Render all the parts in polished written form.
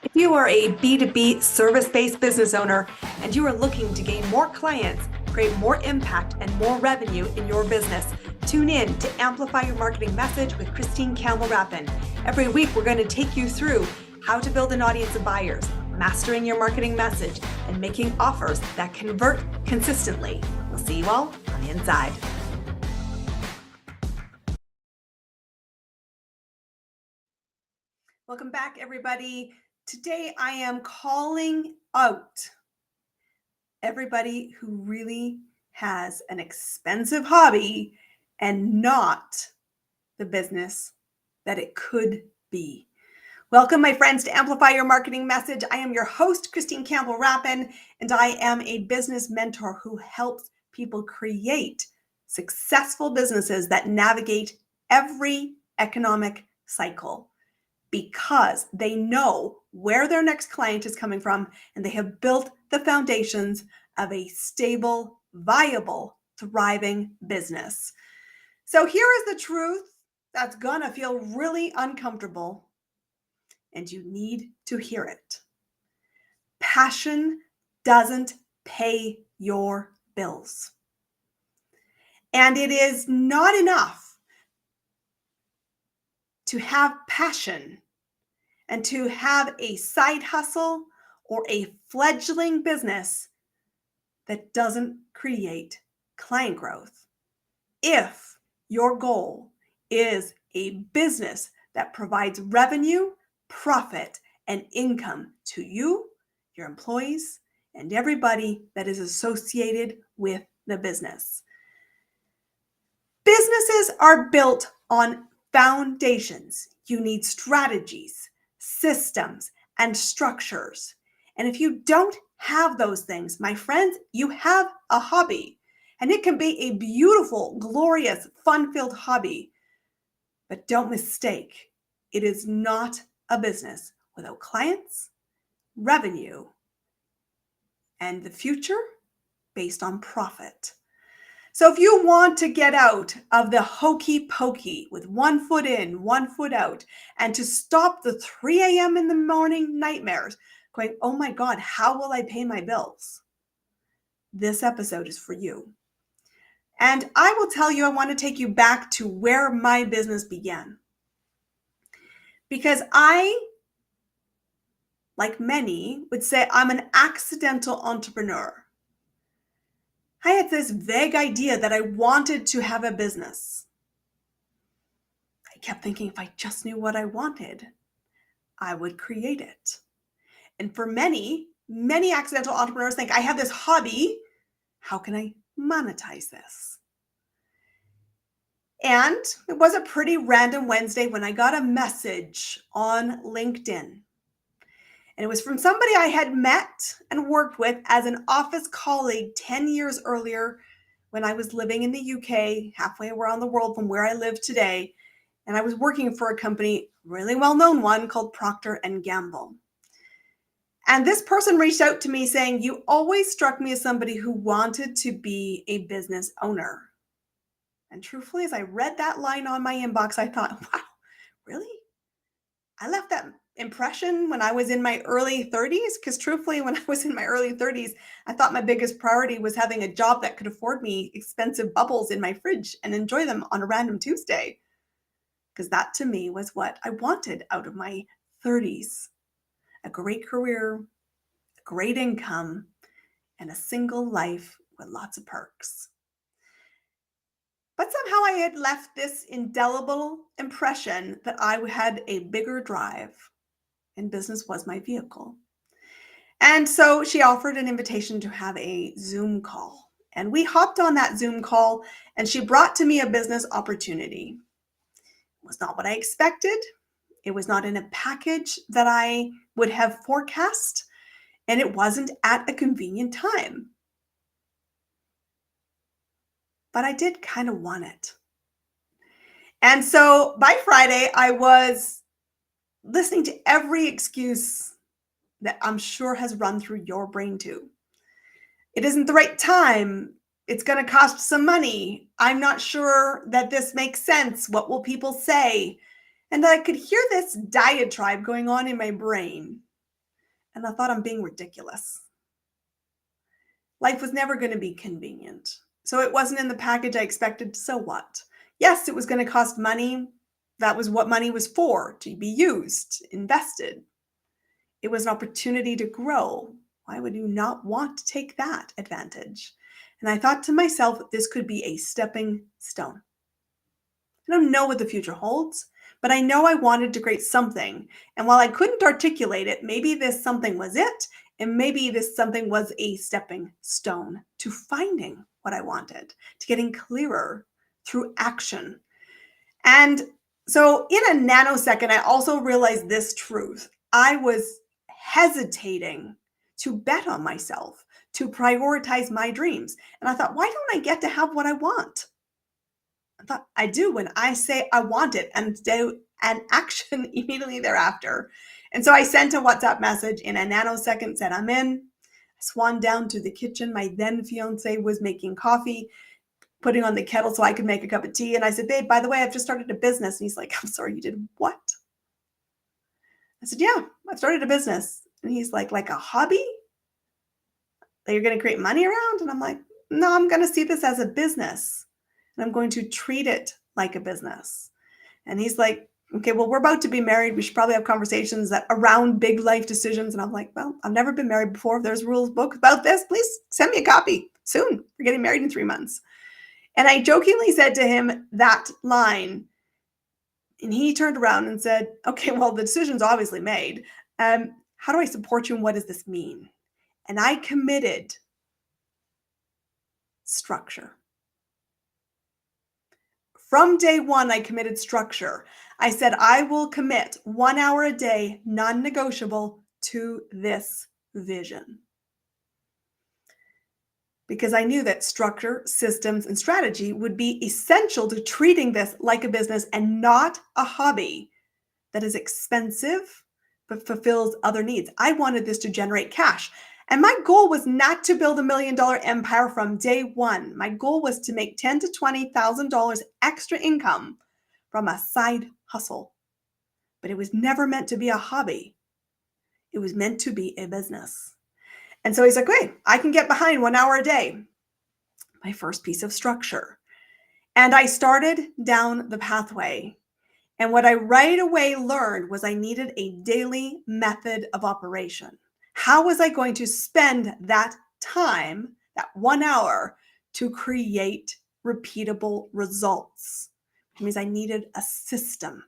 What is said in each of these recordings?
If you are a B2B service-based business owner and you are looking to gain more clients, create more impact, and more revenue in your business, tune in to Amplify Your Marketing Message with Campbell Rapin. Every week, we're going to take you through how to build an audience of buyers, mastering your marketing message, and making offers that convert consistently. We'll see you all on the inside. Welcome back, everybody. Today, I am calling out everybody who really has an expensive hobby and not the business that it could be. Welcome, my friends, to Amplify Your Marketing Message. I am your host, Campbell Rapin, and I am a business mentor who helps people create successful businesses that navigate every economic cycle, because they know where their next client is coming from and they have built the foundations of a stable, viable, thriving business. So here is the truth that's gonna feel really uncomfortable, and you need to hear it. Passion doesn't pay your bills. And it is not enough to have passion and to have a side hustle or a fledgling business that doesn't create client growth. If your goal is a business that provides revenue, profit, and income to you, your employees, and everybody that is associated with the business. Businesses are built on foundations. You need strategies, systems, and structures. And if you don't have those things, my friends, you have a hobby. And it can be a beautiful, glorious, fun-filled hobby. But don't mistake, it is not a business without clients, revenue, and the future based on profit. So if you want to get out of the hokey pokey with 1 foot in, 1 foot out, and to stop the 3 a.m. in the morning nightmares going, oh my God, how will I pay my bills? This episode is for you. And I will tell you, I want to take you back to where my business began. Because I, like many, would say I'm an accidental entrepreneur. I had this vague idea that I wanted to have a business. I kept thinking if I just knew what I wanted, I would create it. And for many accidental entrepreneurs think, I have this hobby. How can I monetize this? And it was a pretty random Wednesday when I got a message on LinkedIn. And it was from somebody I had met and worked with as an office colleague 10 years earlier when I was living in the UK, halfway around the world from where I live today. And I was working for a company, really well-known one, called Procter & Gamble. And this person reached out to me saying, you always struck me as somebody who wanted to be a business owner. And truthfully, as I read that line on my inbox, I thought, wow, really? I left that impression when I was in my early 30s? Because truthfully, when I was in my early 30s, I thought my biggest priority was having a job that could afford me expensive bubbles in my fridge and enjoy them on a random Tuesday. Because that to me was what I wanted out of my 30s. A great career, a great income, and a single life with lots of perks. But somehow I had left this indelible impression that I had a bigger drive, and business was my vehicle. And so she offered an invitation to have a Zoom call. And we hopped on that Zoom call, and she brought to me a business opportunity. It was not what I expected. It was not in a package that I would have forecast, and it wasn't at a convenient time. But I did kind of want it. And so by Friday, I was listening to every excuse that I'm sure has run through your brain too. It isn't the right time. It's going to cost some money. I'm not sure that this makes sense. What will people say? And I could hear this diatribe going on in my brain. And I thought, I'm being ridiculous. Life was never going to be convenient. So it wasn't in the package I expected. So what? Yes, it was going to cost money. That was what money was for, to be used, invested. It was an opportunity to grow. Why would you not want to take that advantage? And I thought to myself, this could be a stepping stone. I don't know what the future holds, but I know I wanted to create something. And while I couldn't articulate it, maybe this something was it, and maybe this something was a stepping stone to finding what I wanted, to getting clearer through action. And so in a nanosecond, I also realized this truth. I was hesitating to bet on myself, to prioritize my dreams. And I thought, why don't I get to have what I want? I thought, I do when I say I want it and do an action immediately thereafter. And so I sent a WhatsApp message in a nanosecond, said, I'm in. I swan down to the kitchen. My then fiance was making coffee, putting on the kettle so I could make a cup of tea. And I said, babe, by the way, I've just started a business. And he's like, I'm sorry, you did what? I said, yeah, I've started a business. And he's like a hobby that you're going to create money around? And I'm like, no, I'm going to see this as a business. And I'm going to treat it like a business. And he's like, okay, well, we're about to be married. We should probably have conversations that around big life decisions. And I'm like, well, I've never been married before. If there's a rules book about this, please send me a copy soon. We're getting married in 3 months. And I jokingly said to him that line. And he turned around and said, okay, well, the decision's obviously made. How do I support you and what does this mean? And I committed structure. From day one, I committed structure. I said, I will commit 1 hour a day, non-negotiable, to this vision. Because I knew that structure, systems, and strategy would be essential to treating this like a business and not a hobby that is expensive but fulfills other needs. I wanted this to generate cash. And my goal was not to build $1 million empire from day one. My goal was to make $10,000 to $20,000 extra income from a side hustle. But it was never meant to be a hobby. It was meant to be a business. And so he's like, wait, I can get behind 1 hour a day. My first piece of structure. And I started down the pathway. And what I right away learned was I needed a daily method of operation. How was I going to spend that time, that 1 hour, to create repeatable results? Which means I needed a system.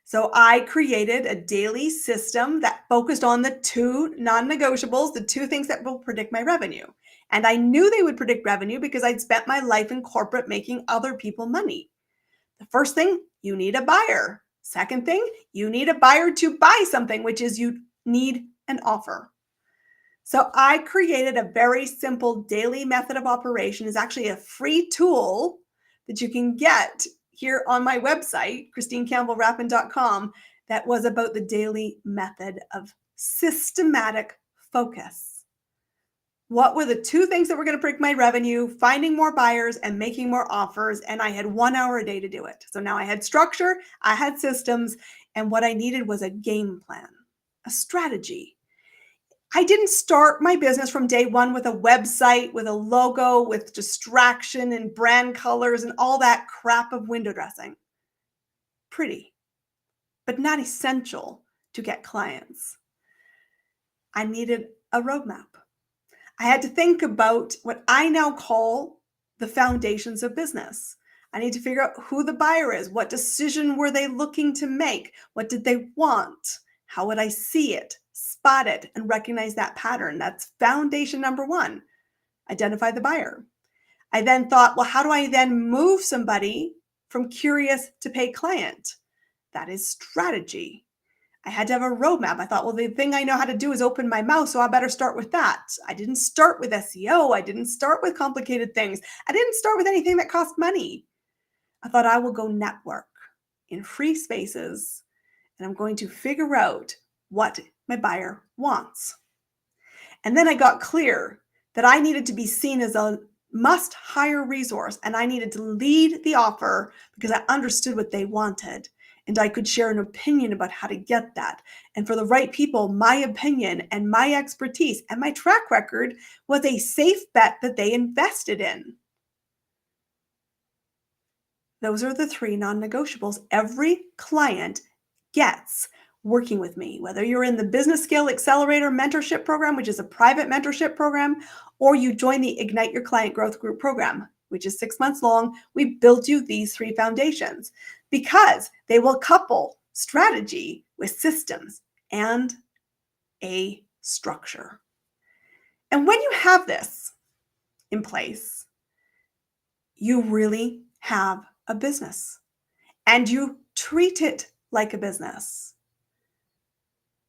So I created a daily system that focused on the 2 non-negotiables, the 2 things that will predict my revenue. And I knew they would predict revenue because I'd spent my life in corporate making other people money. The first thing, you need a buyer. Second thing, you need a buyer to buy something, which is you need an offer. So I created a very simple daily method of operation. It's actually a free tool that you can get here on my website, ChristineCampbellRapin.com, that was about the daily method of systematic focus. What were the 2 things that were going to predict my revenue? Finding more buyers and making more offers. And I had 1 hour a day to do it. So now I had structure, I had systems, and what I needed was a game plan, a strategy. I didn't start my business from day one with a website, with a logo, with distraction and brand colors and all that crap of window dressing. Pretty, but not essential to get clients. I needed a roadmap. I had to think about what I now call the foundations of business. I need to figure out who the buyer is. What decision were they looking to make? What did they want? How would I see it, spot it, and recognize that pattern? That's foundation number 1. Identify the buyer. I then thought, well, how do I then move somebody from curious to paid client? That is strategy. I had to have a roadmap. I thought, well, the thing I know how to do is open my mouth, so I better start with that. I didn't start with SEO. I didn't start with complicated things. I didn't start with anything that cost money. I thought I will go network in free spaces, and I'm going to figure out what my buyer wants. And then I got clear that I needed to be seen as a must-hire resource, and I needed to lead the offer because I understood what they wanted. and I could share an opinion about how to get that. And for the right people, my opinion and my expertise and my track record was a safe bet that they invested in. Those are the 3 non-negotiables every client gets working with me, whether you're in the Business Skill Accelerator Mentorship Program, which is a private mentorship program, or you join the Ignite Your Client Growth Group program, which is 6 months long. We built you these 3 foundations because they will couple strategy with systems and a structure. And when you have this in place, you really have a business and you treat it like a business.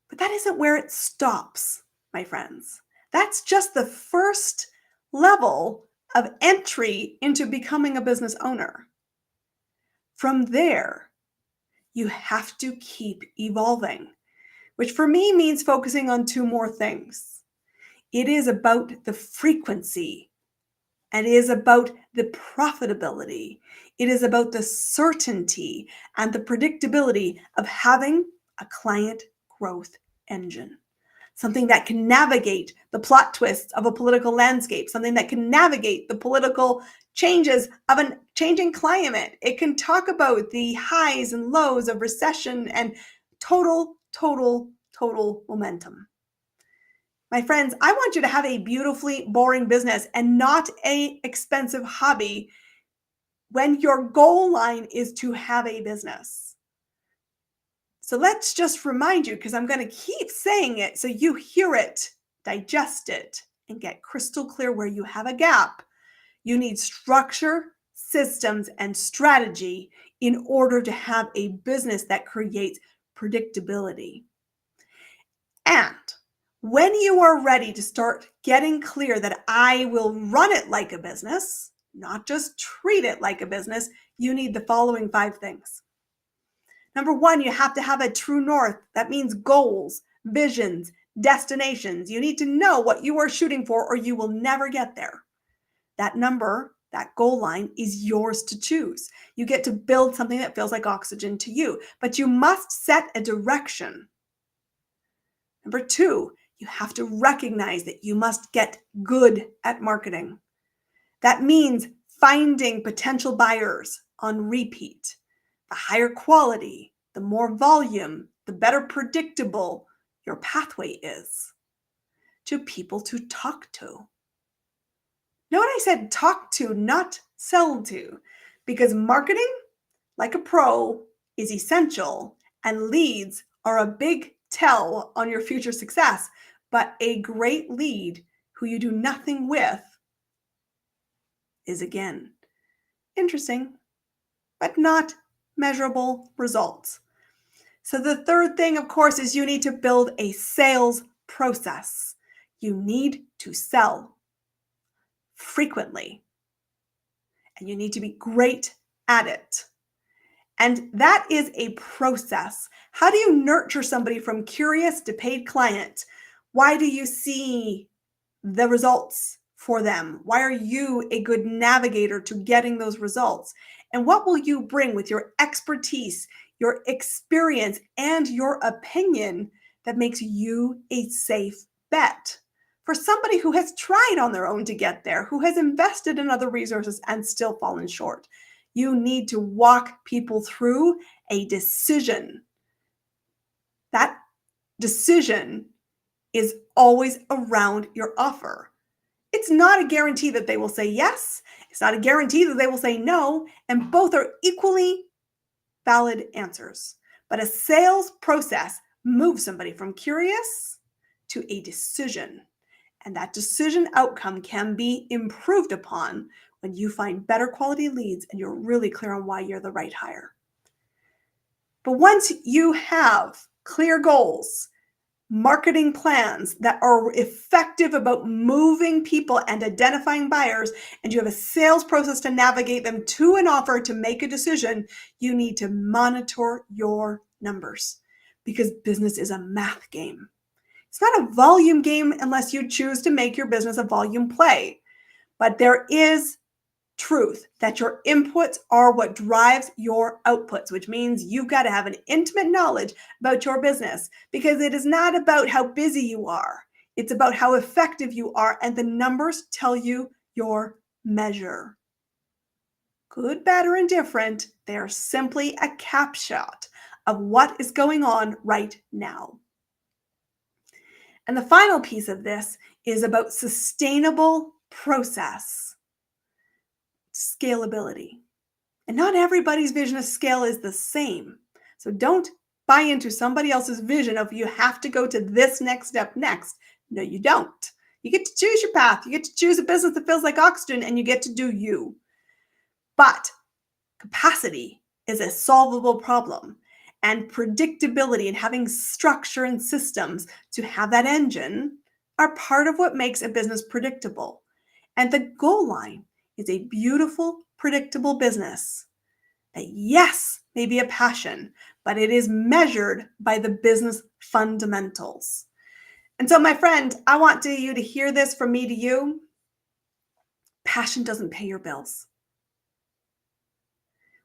But that isn't where it stops, my friends. That's just the first level of entry into becoming a business owner. From there, you have to keep evolving, which for me means focusing on 2 more things. It is about the frequency, and it is about the profitability. It is about the certainty and the predictability of having a client growth engine. Something that can navigate the plot twists of a political landscape, something that can navigate the political changes of a changing climate. It can talk about the highs and lows of recession and total momentum. My friends, I want you to have a beautifully boring business and not an expensive hobby when your goal line is to have a business. So let's just remind you, because I'm going to keep saying it so you hear it, digest it, and get crystal clear where you have a gap. You need structure, systems, and strategy in order to have a business that creates predictability. And when you are ready to start getting clear that I will run it like a business, not just treat it like a business, you need the following 5 things. Number 1, you have to have a true north. That means goals, visions, destinations. You need to know what you are shooting for or you will never get there. That number, that goal line is yours to choose. You get to build something that feels like oxygen to you, but you must set a direction. Number 2, you have to recognize that you must get good at marketing. That means finding potential buyers on repeat. The higher quality, the more volume, the better predictable your pathway is to people to talk to. Note I said talk to, not sell to, because marketing, like a pro, is essential and leads are a big tell on your future success. But a great lead who you do nothing with is, again, interesting, but not measurable results. So the third thing, of course, is you need to build a sales process. You need to sell frequently, and you need to be great at it. And that is a process. How do you nurture somebody from curious to paid client? Why do you see the results for them? Why are you a good navigator to getting those results? And what will you bring with your expertise, your experience, and your opinion that makes you a safe bet for somebody who has tried on their own to get there, who has invested in other resources and still fallen short? You need to walk people through a decision. That decision is always around your offer. It's not a guarantee that they will say yes. It's not a guarantee that they will say no. And both are equally valid answers. But a sales process moves somebody from curious to a decision. And that decision outcome can be improved upon when you find better quality leads and you're really clear on why you're the right hire. But once you have clear goals, marketing plans that are effective about moving people and identifying buyers, and you have a sales process to navigate them to an offer to make a decision, you need to monitor your numbers because business is a math game. It's not a volume game unless you choose to make your business a volume play, but there is truth that your inputs are what drives your outputs, which means you've got to have an intimate knowledge about your business, because it is not about how busy you are. It's about how effective you are, and the numbers tell you your measure. Good, bad, or indifferent, they are simply a capshot of what is going on right now. And the final piece of this is about sustainable process, scalability. And not everybody's vision of scale is the same. So don't buy into somebody else's vision of you have to go to this next step next. No, you don't. You get to choose your path. You get to choose a business that feels like oxygen, and you get to do you. But capacity is a solvable problem. And predictability and having structure and systems to have that engine are part of what makes a business predictable. And the goal line is a beautiful, predictable business that, yes, may be a passion, but it is measured by the business fundamentals. And so, my friend, I want you to hear this from me to you. Passion doesn't pay your bills.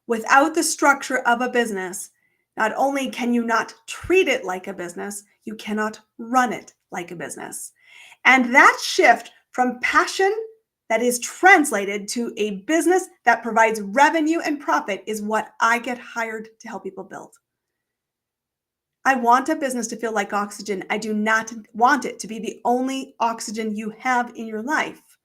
Without the structure of a business, not only can you not treat it like a business, you cannot run it like a business. And that shift from passion that is translated to a business that provides revenue and profit is what I get hired to help people build. I want a business to feel like oxygen. I do not want it to be the only oxygen you have in your life.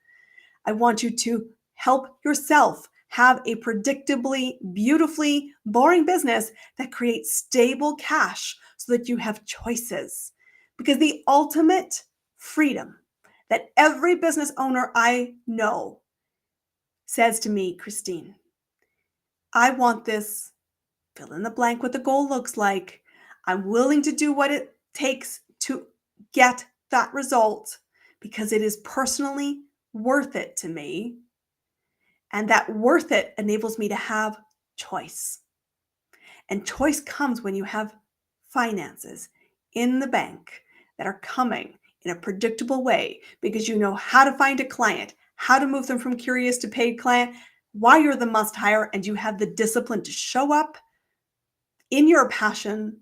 I want you to help yourself have a predictably, beautifully boring business that creates stable cash so that you have choices. Because the ultimate freedom that every business owner I know says to me, Christine, I want this, fill in the blank what the goal looks like. I'm willing to do what it takes to get that result because it is personally worth it to me. And that worth it enables me to have choice. And choice comes when you have finances in the bank that are coming in a predictable way because you know how to find a client, how to move them from curious to paid client, why you're the must hire, and you have the discipline to show up in your passion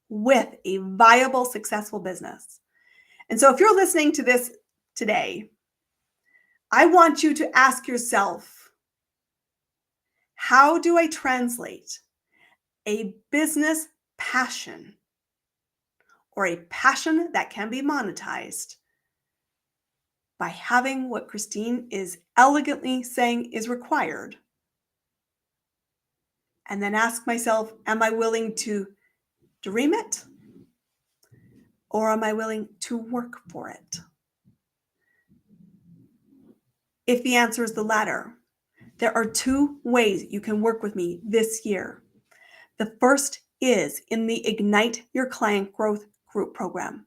with a viable, successful business. And so if you're listening to this today, I want you to ask yourself, how do I translate a business passion or a passion that can be monetized by having what Christine is elegantly saying is required? And then ask myself, am I willing to dream it or am I willing to work for it? If the answer is the latter, there are two ways you can work with me this year. The first is in the Ignite Your Client Growth Group program.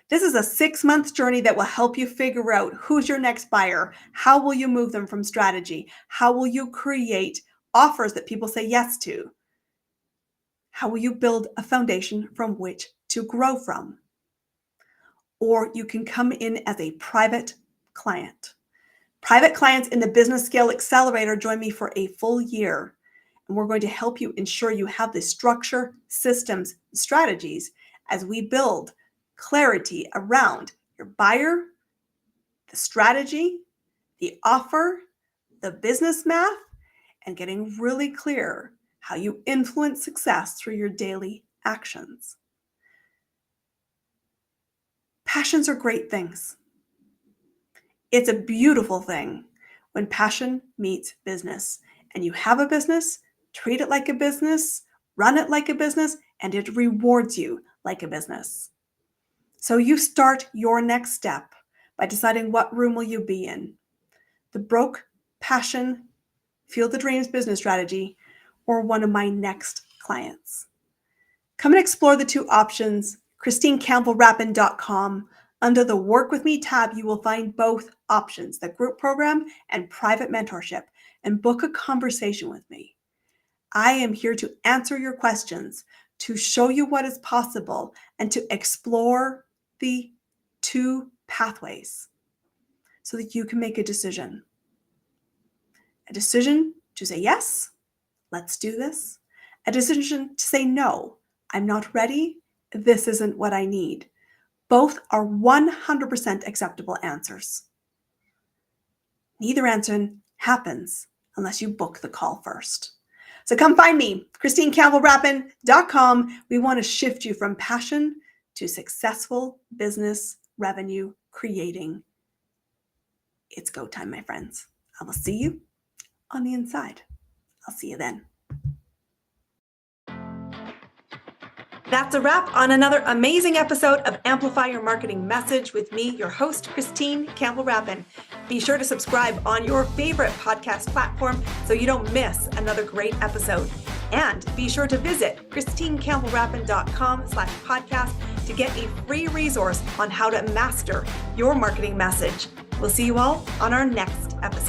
This is a 6-month journey that will help you figure out who's your next buyer, how will you move them from strategy, how will you create offers that people say yes to, how will you build a foundation from which to grow from. Or you can come in as a private client. Private clients in the Business Scale Accelerator join me for a full year, and we're going to help you ensure you have the structure, systems, strategies as we build clarity around your buyer, the strategy, the offer, the business math, and getting really clear how you influence success through your daily actions. Passions are great things. It's a beautiful thing when passion meets business. And you have a business, treat it like a business, run it like a business, and it rewards you like a business. So you start your next step by deciding what room will you be in. The Broke Passion, Field the Dreams business strategy, or one of my next clients. Come and explore the two options. ChristineCampbellRapin.com. Under the Work With Me tab, you will find both options, the group program and private mentorship, and book a conversation with me. I am here to answer your questions, to show you what is possible, and to explore the two pathways so that you can make a decision. A decision to say yes, let's do this. A decision to say no, I'm not ready, this isn't what I need. Both are 100% acceptable answers. Neither answer happens unless you book the call first. So come find me, ChristineCampbellRapin.com. We want to shift you from passion to successful business revenue creating. It's go time, my friends. I will see you on the inside. I'll see you then. That's a wrap on another amazing episode of Amplify Your Marketing Message with me, your host, Christine Campbell Rapin. Be sure to subscribe on your favorite podcast platform so you don't miss another great episode. And be sure to visit ChristineCampbellRapin.com/podcast to get a free resource on how to master your marketing message. We'll see you all on our next episode.